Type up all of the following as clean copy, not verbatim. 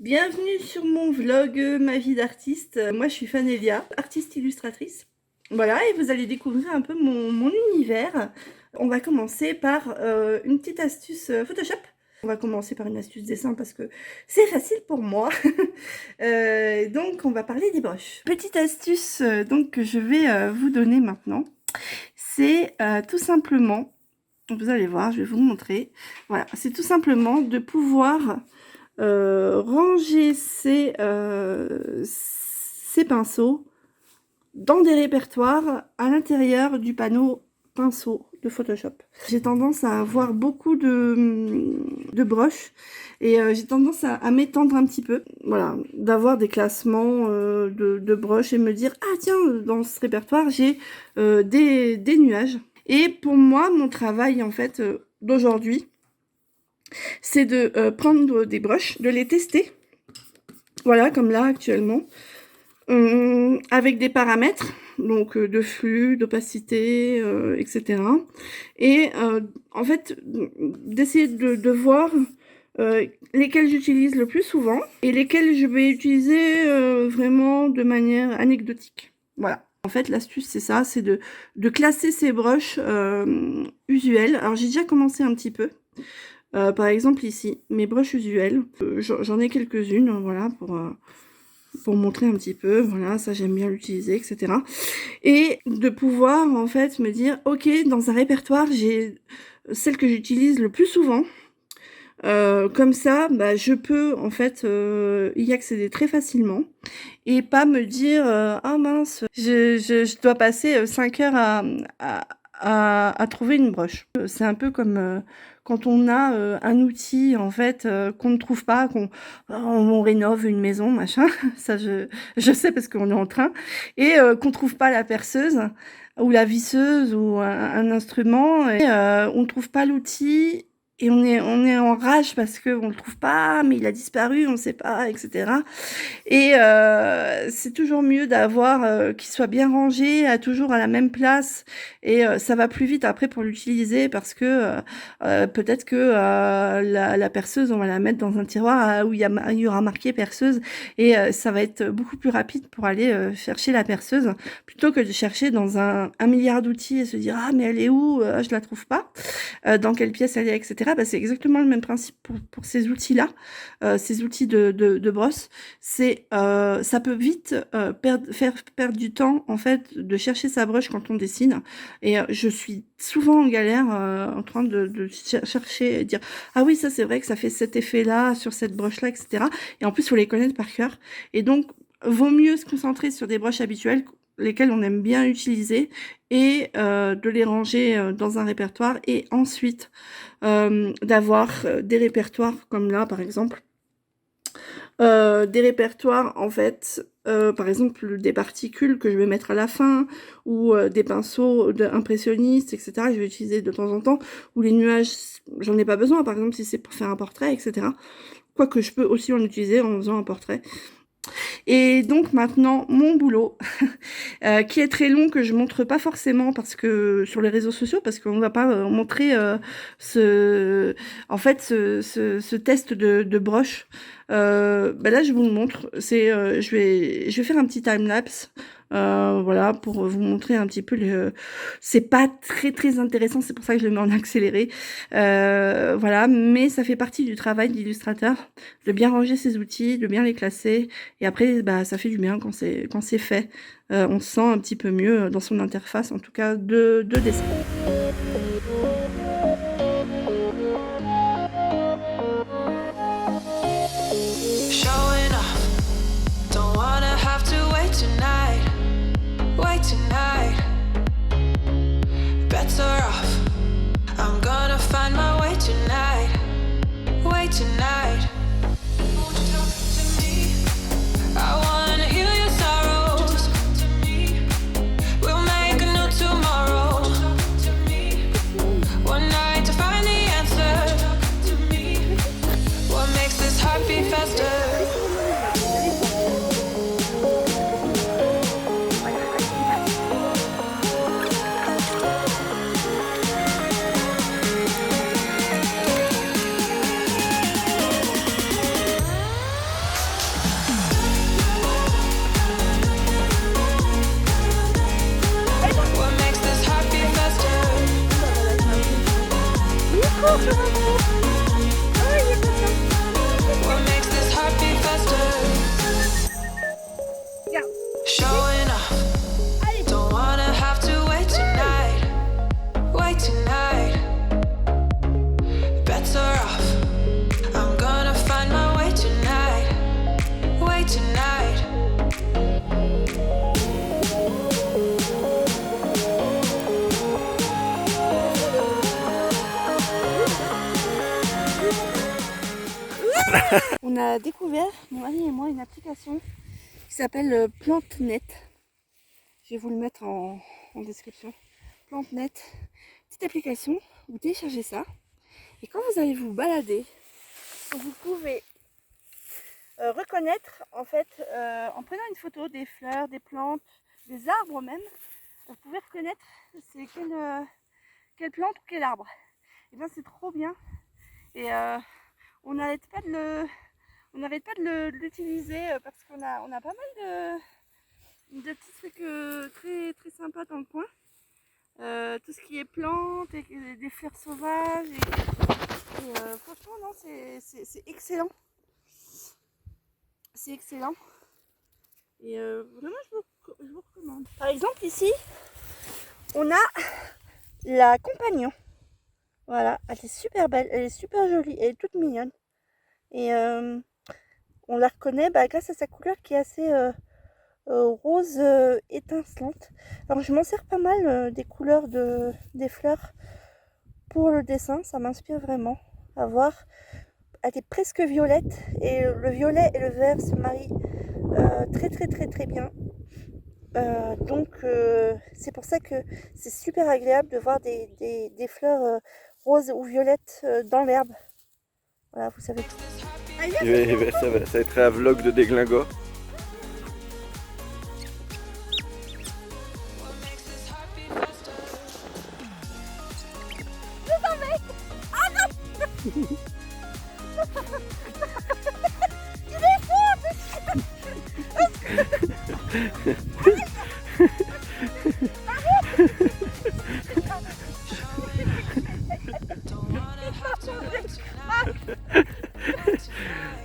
Bienvenue sur mon vlog Ma vie d'artiste. Moi je suis Fanélia, artiste illustratrice. Voilà, et vous allez découvrir un peu mon univers. On va commencer par une petite astuce Photoshop. On va commencer par une astuce dessin parce que c'est facile pour moi. Donc on va parler des brushes. Petite astuce donc que je vais vous donner maintenant. C'est tout simplement, vous allez voir, je vais vous montrer. Voilà, c'est tout simplement de pouvoir ranger ces pinceaux dans des répertoires à l'intérieur du panneau pinceau de Photoshop. J'ai tendance à avoir beaucoup de brushes et j'ai tendance à m'étendre un petit peu, voilà, d'avoir des classements de brushes et me dire ah tiens, dans ce répertoire j'ai des nuages. Et pour moi, mon travail en fait d'aujourd'hui, c'est de prendre des brushes, de les tester, voilà, comme là actuellement, avec des paramètres, donc de flux, d'opacité, etc. Et en fait, d'essayer de voir lesquels j'utilise le plus souvent et lesquels je vais utiliser vraiment de manière anecdotique. Voilà. En fait, l'astuce, c'est ça, c'est de classer ces brushes usuelles. Alors, j'ai déjà commencé un petit peu. Par exemple ici, mes brushes usuelles, j'en ai quelques-unes, voilà, pour montrer un petit peu, voilà, ça j'aime bien l'utiliser, etc. Et de pouvoir en fait me dire, ok, dans un répertoire, j'ai celle que j'utilise le plus souvent, comme ça, bah, je peux en fait y accéder très facilement et pas me dire, ah mince, je dois passer 5 heures à trouver une broche. C'est un peu comme quand on a un outil en fait qu'on ne trouve pas, on rénove une maison, machin, ça je sais parce qu'on est en train, et qu'on trouve pas la perceuse ou la visseuse ou un instrument, et on ne trouve pas l'outil. Et on est en rage parce qu'on le trouve pas, mais il a disparu, on ne sait pas, etc. Et c'est toujours mieux d'avoir qu'il soit bien rangé, toujours à la même place. Et ça va plus vite après pour l'utiliser parce que peut-être que la perceuse, on va la mettre dans un tiroir où il y aura marqué perceuse. Et ça va être beaucoup plus rapide pour aller chercher la perceuse plutôt que de chercher dans un milliard d'outils et se dire ah mais elle est où, je la trouve pas, dans quelle pièce elle est, etc. Bah, c'est exactement le même principe pour ces outils-là, ces outils de brosse. C'est ça peut vite faire perdre du temps en fait de chercher sa broche quand on dessine. Et je suis souvent en galère en train de chercher et dire ah oui ça c'est vrai que ça fait cet effet-là sur cette broche-là, etc. Et en plus il faut les connaître par cœur. Et donc vaut mieux se concentrer sur des broches habituelles, lesquelles on aime bien utiliser, et de les ranger dans un répertoire, et ensuite d'avoir des répertoires comme là par exemple, des répertoires en fait, par exemple des particules que je vais mettre à la fin, ou des pinceaux impressionnistes, etc. je vais utiliser de temps en temps, ou les nuages j'en ai pas besoin, par exemple si c'est pour faire un portrait, etc. Quoique je peux aussi en utiliser en faisant un portrait. Et donc maintenant mon boulot qui est très long, que je montre pas forcément parce que sur les réseaux sociaux, parce qu'on ne va pas montrer ce test de broche. Bah là je vous le montre, c'est je vais faire un petit time-lapse, voilà, pour vous montrer un petit peu c'est pas très intéressant, c'est pour ça que je le mets en accéléré, voilà, mais ça fait partie du travail d'illustrateur, de bien ranger ses outils, de bien les classer, et après bah ça fait du bien quand c'est fait. On se sent un petit peu mieux dans son interface, en tout cas de dessin. on a découvert, mon mari et moi, une application qui s'appelle PlanteNet. Je vais vous le mettre en description. PlanteNet, petite application, vous téléchargez ça. Et quand vous allez vous balader, vous pouvez reconnaître, en fait, en prenant une photo des fleurs, des plantes, des arbres même, vous pouvez reconnaître c'est quelle plante ou quel arbre. Et bien c'est trop bien. Et on n'arrête pas de l'utiliser parce qu'on a pas mal de petits trucs très, très sympas dans le coin. Tout ce qui est plantes, et des fleurs sauvages. Et franchement, non, c'est excellent. C'est excellent. Et vraiment, je vous recommande. Par exemple, ici, on a la compagnon. Voilà, elle est super belle, elle est super jolie, elle est toute mignonne. Et on la reconnaît grâce à sa couleur qui est assez rose étincelante. Alors je m'en sers pas mal des couleurs des fleurs pour le dessin, ça m'inspire vraiment à voir. Elle est presque violette et le violet et le vert se marient très bien. Donc c'est pour ça que c'est super agréable de voir des fleurs roses ou violettes dans l'herbe. Voilà, vous savez tout. Ça va être un vlog de déglingo.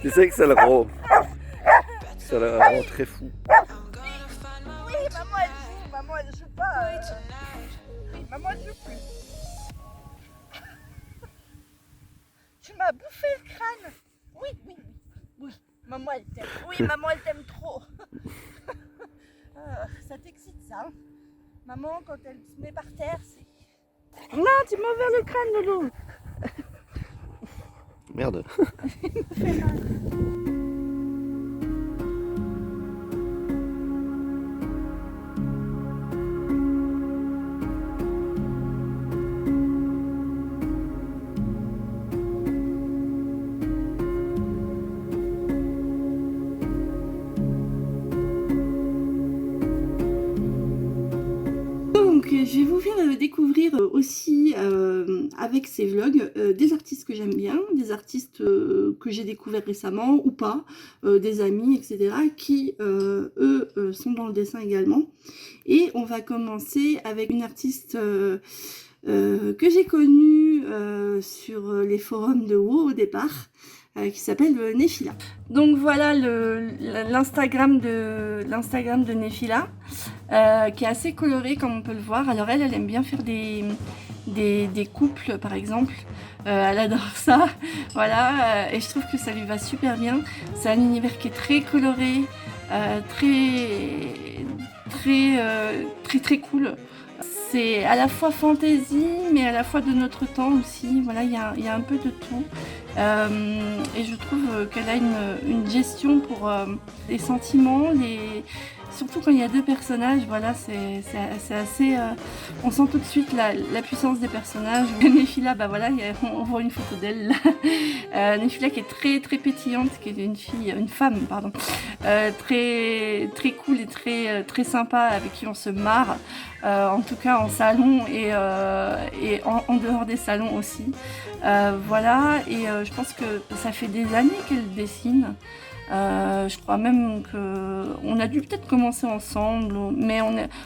Tu sais que ça le rend très fou. Oui, maman elle joue pas. Maman elle joue plus. Tu m'as bouffé le crâne. Oui. Maman elle t'aime. Oui, maman elle t'aime trop. Ça t'excite ça, hein. Maman quand elle se met par terre, c'est... Non, tu m'as ouvert le crâne, Loulou. Merde. Il me fait mal. Donc je vais vous faire découvrir aussi avec ces vlogs des artistes que j'aime bien, des artistes que j'ai découverts récemment ou pas, des amis, etc. qui eux sont dans le dessin également. Et on va commencer avec une artiste que j'ai connue sur les forums de WoW au départ, qui s'appelle Nephila. Donc voilà l'Instagram de Nephila, qui est assez coloré comme on peut le voir. Alors elle aime bien faire des couples par exemple, elle adore ça, voilà, et je trouve que ça lui va super bien. C'est un univers qui est très coloré, très cool. C'est à la fois fantaisie mais à la fois de notre temps aussi. Voilà, il y a un peu de tout. Et je trouve qu'elle a une gestion pour les sentiments, surtout quand il y a deux personnages. Voilà, c'est assez... on sent tout de suite la puissance des personnages. Nephila, voilà, on voit une photo d'elle. Nephila qui est très pétillante, qui est une femme, pardon, très cool et très sympa, avec qui on se marre. En tout cas en salon et en dehors des salons aussi. Voilà, et je pense que ça fait des années qu'elle dessine. Je crois même qu'on a dû peut-être commencer ensemble, mais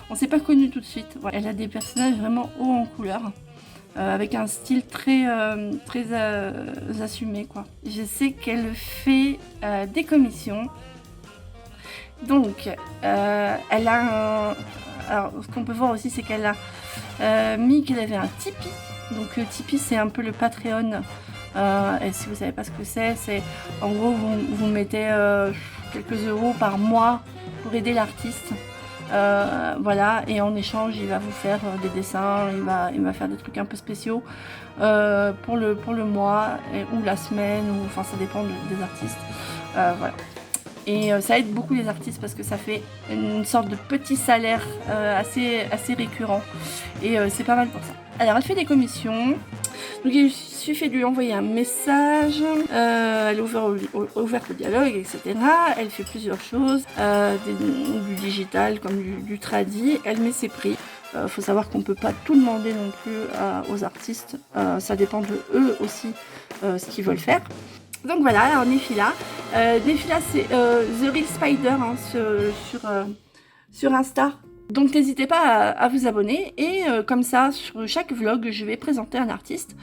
on s'est pas connus tout de suite. Voilà. Elle a des personnages vraiment hauts en couleur, avec un style très assumé, quoi. Je sais qu'elle fait des commissions. Donc, elle a alors, ce qu'on peut voir aussi, c'est qu'elle a mis qu'elle avait un Tipeee. Donc, Tipeee, c'est un peu le Patreon. Et si vous savez pas ce que c'est en gros, vous mettez quelques euros par mois pour aider l'artiste. Voilà, et en échange il va vous faire des dessins, il va faire des trucs un peu spéciaux pour le mois ou la semaine, ou enfin ça dépend des artistes. Voilà. Et ça aide beaucoup les artistes parce que ça fait une sorte de petit salaire assez récurrent, et c'est pas mal pour ça. Alors elle fait des commissions, donc il suffit de lui envoyer un message, elle est ouverte au dialogue, etc. Elle fait plusieurs choses, du digital comme du tradi, elle met ses prix. Faut savoir qu'on peut pas tout demander non plus aux artistes, ça dépend de eux aussi ce qu'ils veulent faire. Donc voilà, alors Nefila. Nefila c'est The Real Spider hein, sur Insta. Donc n'hésitez pas à vous abonner, et comme ça sur chaque vlog je vais présenter un artiste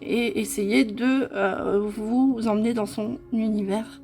et essayer de vous emmener dans son univers